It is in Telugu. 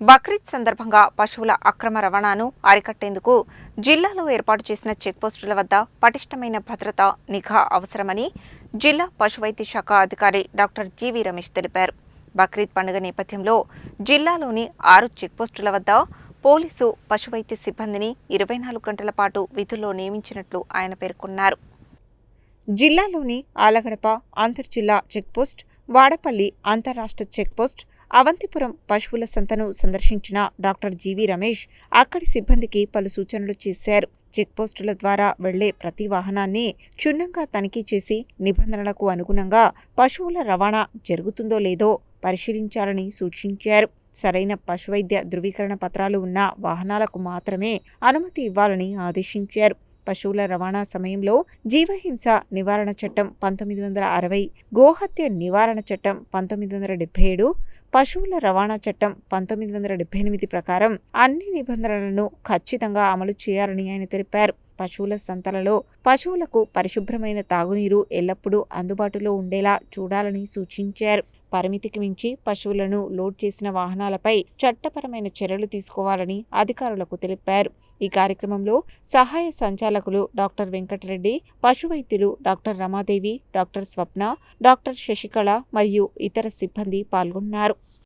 బక్రీద్ సందర్భంగా పశువుల అక్రమ రవాణాను అరికట్టేందుకు జిల్లాలో ఏర్పాటు చేసిన చెక్పోస్టుల వద్ద పటిష్టమైన భద్రత నిఘా అవసరమని జిల్లా పశువైద్య శాఖ అధికారి డాక్టర్ జీవీ రమేష్ తెలిపారు. బక్రీద్ పండుగ నేపథ్యంలో జిల్లాలోని 6 చెక్పోస్టుల వద్ద పోలీసు పశువైద్య సిబ్బందిని 24 గంటల పాటు విధుల్లో నియమించినట్లు ఆయన పేర్కొన్నారు. జిల్లాలోని ఆలగడప అంతర్జిల్లా చెక్పోస్ట్, వాడపల్లి అంతర్రాష్ట్ర చెక్పోస్ట్, అవంతిపురం పశువుల సంతను సందర్శించిన డాక్టర్ జీవీ రమేష్ అక్కడి సిబ్బందికి పలు సూచనలు చేశారు. చెక్పోస్టుల ద్వారా వెళ్లే ప్రతి వాహనాన్ని క్షుణ్ణంగా తనిఖీ చేసి నిబంధనలకు అనుగుణంగా పశువుల రవాణా జరుగుతుందో లేదో పరిశీలించాలని సూచించారు. సరైన పశువైద్య ధృవీకరణ పత్రాలు ఉన్న వాహనాలకు మాత్రమే అనుమతి ఇవ్వాలని ఆదేశించారు. పశువుల రవాణా సమయంలో జీవహింస నివారణ చట్టం 1960, గోహత్య నివారణ చట్టం 1977, పశువుల రవాణా చట్టం 1978 ప్రకారం అన్ని నిబంధనలను ఖచ్చితంగా అమలు చేయాలని ఆయన తెలిపారు. పశువుల సంతలలో పశువులకు పరిశుభ్రమైన తాగునీరు ఎల్లప్పుడూ అందుబాటులో ఉండేలా చూడాలని సూచించారు. పరిమితికి మించి పశువులను లోడ్ చేసిన వాహనాలపై చట్టపరమైన చర్యలు తీసుకోవాలని అధికారులకు తెలిపారు. ఈ కార్యక్రమంలో సహాయ సంచాలకులు డాక్టర్ వెంకటరెడ్డి, పశువైద్యులు doctor Ramadevi, doctor Swapna, doctor Sasikala మరియు ఇతర సిబ్బంది పాల్గొన్నారు.